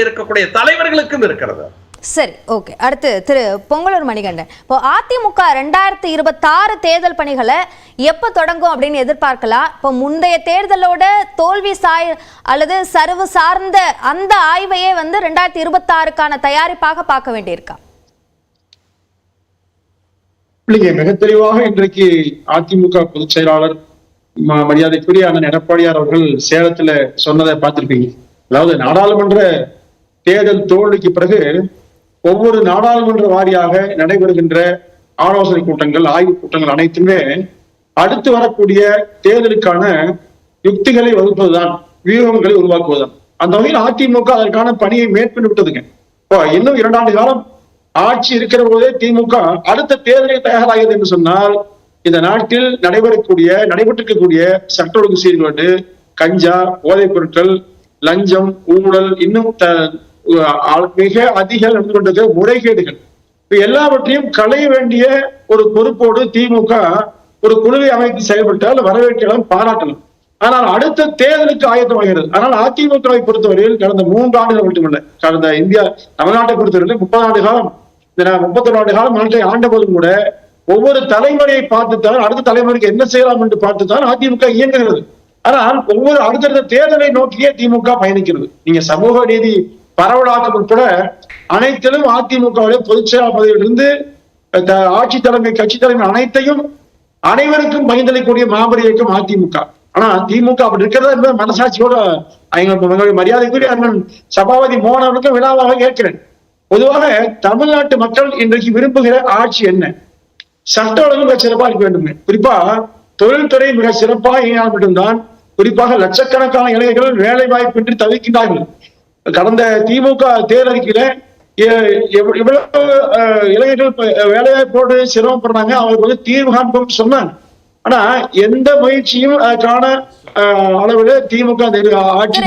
இருக்கக்கூடிய தலைவர்களுக்கும் இருக்கிறது. சரி, ஓகே. அடுத்து திரு பொங்கலூர் மணிகண்டன், இப்போ அதிமுக 2026 தேர்தல் பணிகளை எப்ப தொடங்கும் அப்படின்னு எதிர்பார்க்கலாம்? இப்போ முந்தைய தேர்தலோட தோல்வி அல்லது சரிவு சார்ந்த அந்த ஆய்வையே 2026க்கான தயாரிப்பாக பார்க்க வேண்டியிருக்கா? இல்லைங்க, மிக தெளிவாக இன்றைக்கு அதிமுக பொதுச் செயலாளர் மரியாதைக்குரிய அண்ணன் எடப்பாடியார் அவர்கள் சேலத்துல சொன்னதை பார்த்திருப்பீங்க. அதாவது நாடாளுமன்ற தேர்தல் தோல்விக்கு பிறகு ஒவ்வொரு நாடாளுமன்ற வாரியாக நடைபெறுகின்ற ஆலோசனை கூட்டங்கள், ஆய்வு கூட்டங்கள் அனைத்துமே அடுத்து வரக்கூடிய தேர்தலுக்கான யுக்திகளை வகுப்பதுதான், வியூகங்களை உருவாக்குவதுதான். அந்த வகையில் அதிமுக அதற்கான பணியை மேற்கொண்டு விட்டதுங்க. இப்போ இன்னும் 2 ஆண்டு காலம் ஆட்சி இருக்கிற போதே திமுக அடுத்த தேர்தலை தயாராகியது என்று சொன்னால், இந்த நாட்டில் நடைபெற்றிருக்கக்கூடிய சட்ட ஒழுங்கு சீர்கேடு, கஞ்சா, போதைப் பொருட்கள், லஞ்சம், ஊழல், இன்னும் மிக அதிக நடந்து கொண்டது முறைகேடுகள், எல்லாவற்றையும் களைய வேண்டிய ஒரு பொறுப்போடு திமுக ஒரு குழுவை அமைத்து செயல்பட்டால் வரவேற்கலாம், பாராட்டலாம். ஆனால் அடுத்த தேர்தலுக்கு ஆயத்தமாகிறது. ஆனால் அதிமுகவை பொறுத்தவரையில் கடந்த 3 ஆண்டுகள் மட்டுமல்ல, கடந்த தமிழ்நாட்டை பொறுத்தவரையில் 30 ஆண்டு காலம், 31 ஆண்டு காலம் நாட்டை ஆண்ட போதும் கூட ஒவ்வொரு தலைமுறையை பார்த்துத்தான் அடுத்த தலைமுறைக்கு என்ன செய்யலாம் என்று பார்த்துத்தான் அதிமுக இயங்குகிறது. ஆனால் ஒவ்வொரு அடுத்தடுத்த தேர்தலை நோக்கியே திமுக பயணிக்கிறது. நீங்க சமூக நீதி பரவலாக்கம் உட்பட அனைத்திலும் அதிமுகவுடைய பொதுச் செயலாளர் பதவியிலிருந்து ஆட்சி தலைமை, கட்சி தலைமை அனைத்தையும் அனைவருக்கும் பகிர்ந்தளிக்கூடிய மாபெரும் இயக்கம் அதிமுக. ஆனா திமுக அப்படி இருக்கிறதா என்பதை மனசாட்சியோட எங்களுடைய மரியாதைக்குரிய அண்ணன் சபாபதி மோகன் அவர்களுக்கும் விழாவாக கேட்கிறேன். பொதுவாக தமிழ்நாட்டு மக்கள் இன்றைக்கு விரும்புகிற ஆட்சி என்ன? சட்ட ஒழுங்கு மிக சிறப்பாக இருக்க வேண்டும். குறிப்பா தொழில்துறை மிக சிறப்பாக இயங்கினால் மட்டும்தான் குறிப்பாக லட்சக்கணக்கான இளைஞர்கள் வேலை வாய்ப்பின்றி தவிக்கின்றார்கள். கடந்த திமுக தேர்தல் அறிக்கையில இவ்வளவு இளைஞர்கள் வேலைவாய்ப்போடு சிரமப்படுறாங்க, அவர்களுக்கு தீர்வு காண்போம் சொன்னாங்க. ஆனா எந்த முயற்சியும் காண அளவில் திமுக ஆட்சி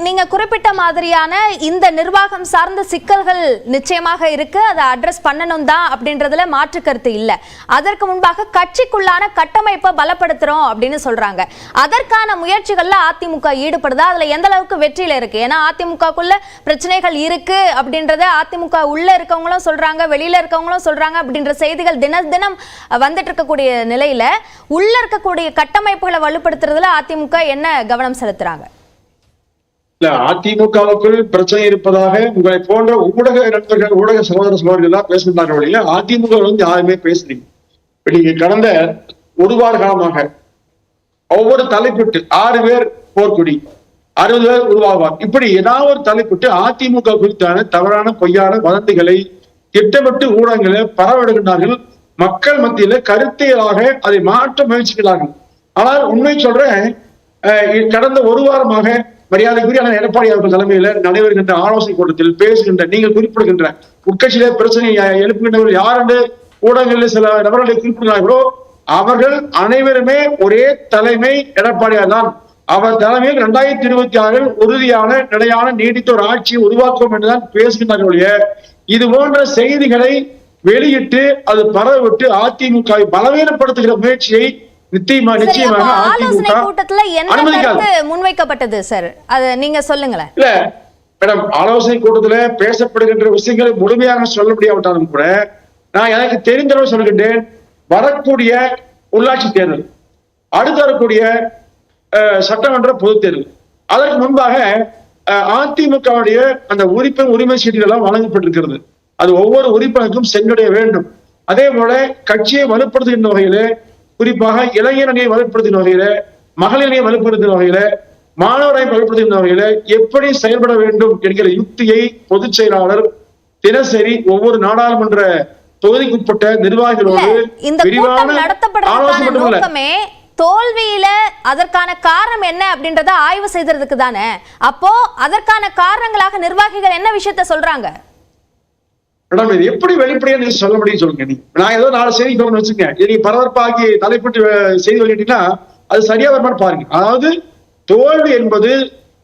நீங்க குறிப்பிட்ட மாதிரியான இந்த நிர்வாகம் சார்ந்த சிக்கல்கள் நிச்சயமாக இருக்கு, அதை அட்ரஸ் பண்ணணும் தான் அப்படின்றதுல மாற்று கருத்து இல்ல. அதற்கு முன்பாக கட்சிக்குள்ளான கட்டமைப்பை பலப்படுத்துறோம் அப்படின்னு சொல்றாங்க. அதற்கான முயற்சிகள்ல அதிமுக ஈடுபடுதா? அதுல எந்த அளவுக்கு வெற்றியில இருக்கு? ஏன்னா அதிமுகக்குள்ள பிரச்சனைகள் இருக்கு அப்படின்றத அதிமுக உள்ள இருக்கவங்களும் சொல்றாங்க, வெளியில இருக்கவங்களும் சொல்றாங்க அப்படின்ற செய்திகள் தினம் வந்துட்டு இருக்கக்கூடிய நிலையில உள்ள இருக்கக்கூடிய கட்டமைப்புகளை வலுப்படுத்துறதுல அதிமுக என்ன கவனம் செலுத்துறாங்க? அதிமுகவுக்குள் பிரச்சனை இருப்பதாக உங்களை போன்ற ஊடக நண்பர்கள், ஊடக சகோதர சகோதரிகள் எல்லாம் பேசுகின்றார்கள் வழியில அதிமுக யாருமே பேசுறீங்க. நீங்க கடந்த 1 வார காலமாக ஒவ்வொரு தலைப்பிட்டு 6 பேர் போர்க்குடி, 60 பேர் உருவாவார், இப்படி ஏதாவது ஒரு தலைப்பிட்டு அதிமுக குறித்தான தவறான பொய்யான வதந்திகளை திட்டமிட்டு ஊடகங்களை பரவடுகின்றார்கள். மக்கள் மத்தியில கருத்தியலாக அதை மாற்ற முயற்சிக்கிறார்கள். ஆனால் உண்மை சொல்றேன், கடந்த 1 வாரமாக மரியாதைக்குரிய எடப்பாடி அவர்கள் தலைமையில நடைபெறுகின்ற ஆலோசனை கூட்டத்தில் பேசுகின்ற, நீங்கள் குறிப்பிடுகின்ற உட்கட்சியில பிரச்சனை எழுப்புகின்றவர்கள் யார் என்று ஊடகங்களில் சில நபர்களை குறிப்பிடுகிறார்களோ அவர்கள் அனைவருமே ஒரே தலைமை எடப்பாடியார் தான். அவர் தலைமையில் 2026 உறுதியான நிலையான நீடித்த ஒரு ஆட்சியை உருவாக்கும் என்றுதான் பேசுகின்றார்கள். இது போன்ற செய்திகளை வெளியிட்டு அது பரவிட்டு அதிமுகவை பலவீனப்படுத்துகிற முயற்சியை நிச்சயமாக முன்வைக்கப்பட்டது. சார், அது நீங்க சொல்லுங்களேன். இல்ல மேடம், ஆலோசனை கூட்டத்துல பேசப்படுகின்ற விஷயங்களை முழுமையாக சொல்ல முடியாவிட்டாலும் கூட நான் எனக்கு தெரிந்தளவு சொல்கின்றேன். வரக்கூடிய உள்ளாட்சி தேர்தல், அடுத்து வரக்கூடிய சட்டமன்ற பொதுத் தேர்தல், அதற்கு முன்பாக அதிமுகவுடைய அந்த உரிமை சீட்டுகள் எல்லாம் வழங்கப்பட்டிருக்கிறது. அது ஒவ்வொரு உறுப்பினருக்கும் சென்றடைய வேண்டும். அதே போல கட்சியை வலுப்படுத்துகின்ற வகையில, குறிப்பாக இளைஞரணியை வலுப்படுத்துகின்ற வகையில, மகளிரை வலுப்படுத்துகின்ற வகையில, மாணவரை வலுப்படுத்துகின்ற வகையில எப்படி செயல்பட வேண்டும் என்கிற யுக்தியை பொதுச் செயலாளர் தினசரி ஒவ்வொரு நாடாளுமன்ற தொகுதிக்குட்பட்ட நிர்வாகிகளோடு விரிவான ஆலோசனை தோல்வியில அதற்கான காரணம் என்ன அப்படின்றத ஆய்வு செய்ததுக்கு தானே. அப்போ அதற்கான காரணங்களாக நிர்வாகிகள் என்ன விஷயத்த சொல்றாங்க? மேடம், இது எப்படி வெளிப்படையா நீங்க சொல்ல முடியும் சொல்லுங்க. நீ நான் ஏதோ 4 செய்தி சொல்லணும்னு வச்சுங்க, நீங்க பரபரப்பாகி தலைப்பட்டு செய்தி வெளியிட்டீங்கன்னா அது சரியா வருமானு பாருங்க. அதாவது தோல்வி என்பது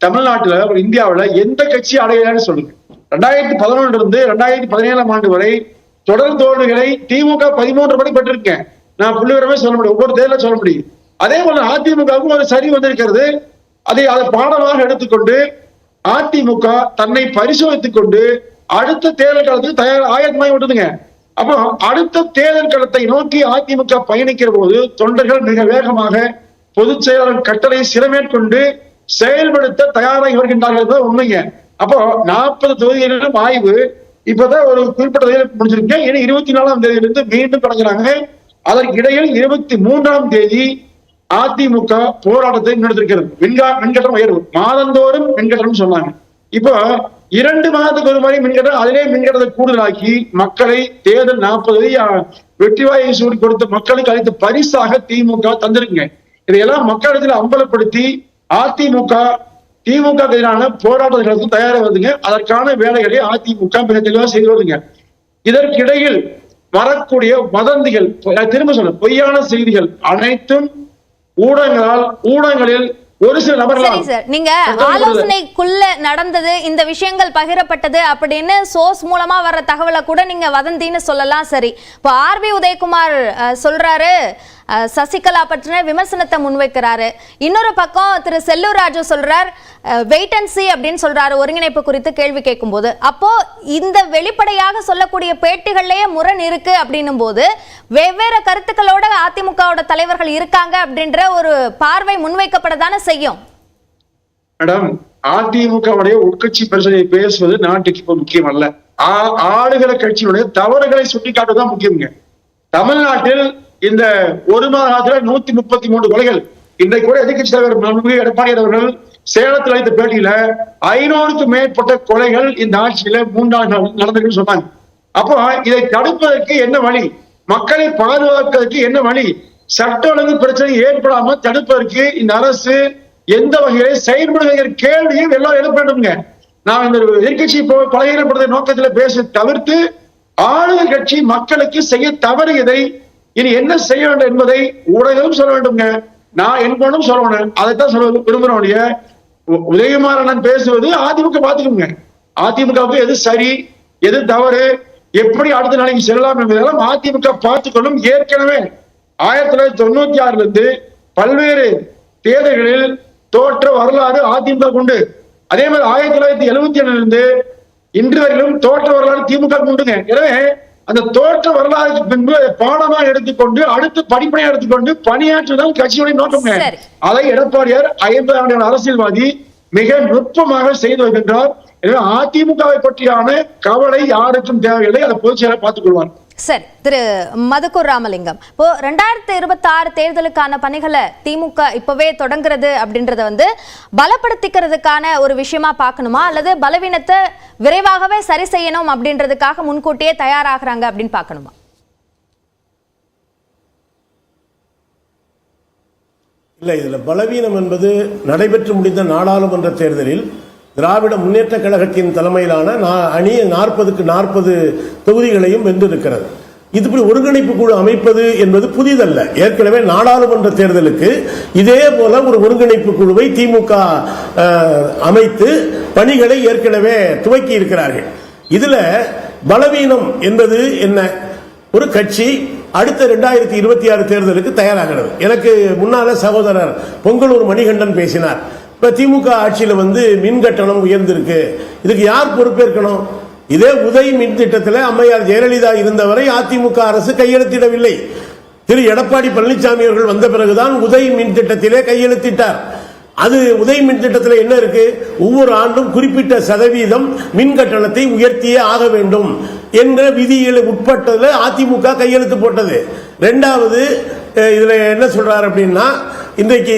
தமிழ்நாட்டுல இந்தியாவில எந்த கட்சி அடையலன்னு சொல்லுங்க. 2011 இருந்து 2017 ஆண்டு வரை தொடர் தோல்விகளை திமுக 13 படி பெற்றிருக்கேன். நான் புள்ளிவிவரமே சொல்ல முடியும், ஒவ்வொரு தேர்தல சொல்ல முடியும். அதே போல அதிமுகவுக்கும் ஒரு சரி வந்திருக்கிறது. அதை பாடமாக எடுத்துக்கொண்டு அதிமுக தன்னை பரிசோதித்துக் கொண்டு அடுத்த தேர்தல் காலத்துக்கு ஆயத்தமாகி விட்டுதுங்க. அப்போ அடுத்த தேர்தல் களத்தை நோக்கி அதிமுக பயணிக்கிற போது தொண்டர்கள் மிக வேகமாக பொதுச் செயலாளர் கட்டளை சிறமேற்கொண்டு செயல்படுத்த தயாராகி வருகின்றார்கள் உண்மைங்க. அப்போ 40 தொகுதிகளிலும் ஆய்வு இப்பதான் ஒரு குறிப்பிட்ட தேதி முடிஞ்சிருக்கேன். இனி 24ஆம் தேதியிலிருந்து மீண்டும் தொடங்குறாங்க. அதற்கு இடையில் 23ஆம் தேதி அதிமுக போராட்டத்தை நடத்திருக்கிறது. மின்கட்டணம் உயர்வு மாதந்தோறும் மின்கட்டணம் சொன்னாங்க. இப்போ 2 மாதத்துக்கு ஒரு மாதிரி மின்கட்டணம், அதிலே மின்கட்டணத்தை கூடுதலாக்கி மக்களை தேர்தல் 40 வெற்றி வாயை சூடி கொடுத்த மக்களுக்கு அளித்த பரிசாக திமுக தந்திருக்குங்க. இதையெல்லாம் மக்களிடத்தில் அம்பலப்படுத்தி திமுக எதிரான போராட்டங்களுக்கு தயாராக வருதுங்க. அதற்கான வேலைகளை அதிமுக மிக தெளிவாக செய்து வருதுங்க. இதற்கிடையில் வரக்கூடிய வதந்திகள், திரும்ப சொல்ல பொய்யான செய்திகள் அனைத்தும் ஊடகங்களில் ஒரு சில நபர்கள் நீங்க ஆலோசனைக்குள்ள நடந்தது, இந்த விஷயங்கள் பகிரப்பட்டது அப்படின்னு சோர்ஸ் மூலமா வர்ற தகவலை கூட நீங்க வதந்தின்னு சொல்லலாம். சரி, இப்போ ஆர்பி உதயகுமார் சொல்றாரு சசிகலா பற்றின விமர்சனத்தை முன்வைக்கிறாரு. இன்னொரு பக்கம் திரு செல்லூர் ராஜு சொல்றார் வெயிட் அண்ட் சீ அப்படின்னு சொல்றாரு ஒருங்கிணைப்பு குறித்து கேள்வி கேட்கும் போது. அப்போ இந்த வெளிப்படையாக சொல்லக்கூடிய பேட்டிகள்லயே முரண் இருக்கு அப்படின்னும் போது வெவ்வேறு கருத்துக்களோட அதிமுகவோட தலைவர்கள் இருக்காங்க அப்படின்ற ஒரு பார்வை முன்வைக்கப்படதானே செய்யும். மேடம், அதிமுகவுடைய உட்கட்சி பிரச்சனையை பேசுவது நாட்டுக்கு இப்ப முக்கியம் அல்ல. ஆளுகிற கட்சியினுடைய தவறுகளை சுட்டிக்காட்டுவதுதான் முக்கியங்க. தமிழ்நாட்டில் இந்த ஒரு மாதத்துல 133 கொலைகள். இன்றைக்கு கூட எதிர்கட்சி தலைவர் எடப்பாடி அவர்கள் சேலத்தில் அளித்த பேட்டியில 500க்கும் மேற்பட்ட கொலைகள் இந்த ஆட்சியில 3 நாள் நடந்ததுன்னு சொன்னாங்க. அப்போ இதை தடுப்பதற்கு என்ன வழி, மக்களை பாதுகாக்கிறதுக்கு என்ன வழி, சட்ட ஒழுங்கு பிரச்சனை ஏற்படாம தடுப்பதற்கு இந்த அரசு எந்த வகையில செயல்படுகிற கேள்வியும் எல்லாம் எழுப்ப வேண்டும்ங்க. நான் இந்த எதிர்கட்சி பலகீனப்படுத்த நோக்கத்துல பேச தவிர்த்து ஆளுநர் கட்சி மக்களுக்கு செய்ய தவறியதை இனி என்ன செய்ய வேண்டும் என்பதை ஊடகம் சொல்ல வேண்டும்ங்க. நான் என்பனும் சொல்லணும். அதைத்தான் சொல்ல விரும்புறோம். உதயகுமாரன் பேசுவது அதிமுக பாத்துக்கோங்க. அதிமுகவுக்கு எது சரி எது தவறு, எப்படி அடுத்த நாளைக்கு செல்லலாம் என்பதெல்லாம் அதிமுக பார்த்துக்கொள்ளும். ஏற்கனவே 1996 இருந்து பல்வேறு தேர்தல்களில் தோற்ற வரலாறு அதிமுக உண்டு. அதே மாதிரி 1977 இருந்து இன்று வரையிலும் தோற்ற வரலாறு திமுக உண்டுங்க. எனவே அந்த தோற்ற வரலாறுக்கு பின்பு பாடமாக எடுத்துக்கொண்டு அடுத்து படிப்பனையாக எடுத்துக்கொண்டு பணியாற்றுதான் கட்சியுடைய நோக்கம்ங்க. அதை எடப்பாடியார் 50 ஆண்டு அரசியல்வாதி மிக நுட்பமாக செய்து வருகின்றார். எனவே அதிமுகவை பற்றியான கவலை யாருக்கும் தேவையில்லை. அதை பொதுச் செயலாளர் பார்த்துக் கொள்வார். சரி, திரு மதுக்கூர் ராமலிங்கம், இப்போ 2026 தேர்தலுக்கான பணிகளை திமுக இப்பவே தொடங்குறது அப்படின்றத பலப்படுத்திக்கிறதுக்கான ஒரு விஷயமா பார்க்கணுமா, அல்லது பலவீனத்தை விரைவாகவே சரி செய்யணும் அப்படின்றதுக்காக முன்கூட்டியே தயாராகிறாங்க அப்படின்னு பார்க்கணுமா? இல்லை, இதுல பலவீனம் என்பது நடைபெற்று முடிந்த நாடாளுமன்ற தேர்தலில் திராவிட முன்னேற்ற கழகத்தின் தலைமையிலான அணி 40க்கு 40 தொகுதிகளையும் வென்றிருக்கிறது. இதுபடி ஒருங்கிணைப்பு குழு அமைப்பது என்பது புதிதல்ல. ஏற்கனவே நாடாளுமன்ற தேர்தலுக்கு இதே போல ஒரு ஒருங்கிணைப்பு குழுவை திமுக அமைத்து பணிகளை ஏற்கனவே துவக்கி இருக்கிறார்கள். இதுல பலவீனம் என்பது என்ன? ஒரு கட்சி அடுத்த 2026 தேர்தலுக்கு தயாராகிறது. எனக்கு முன்னால சகோதரர் பொங்கலூர் மணிகண்டன் பேசினார். இப்ப திமுக ஆட்சியில மின் கட்டணம் உயர்ந்திருக்கு, இதுக்கு யார் பொறுப்பேற்கணும்? இதே உதய் மின் திட்டத்தில் அம்மையார் ஜெயலலிதா இருந்தவரை அதிமுக அரசு கையெழுத்திடவில்லை. திரு எடப்பாடி பழனிசாமி அவர்கள் வந்த பிறகுதான் உதய் மின் திட்டத்திலே கையெழுத்திட்டார். அது உதய் மின் திட்டத்தில் என்ன இருக்கு? ஒவ்வொரு ஆண்டும் குறிப்பிட்ட சதவீதம் மின் கட்டணத்தை உயர்த்தியே ஆக வேண்டும் என்ற விதிகளை உட்பட்டதுல அதிமுக கையெழுத்து போட்டது. இரண்டாவது இதுல என்ன சொல்றாரு அப்படின்னா, இன்றைக்கு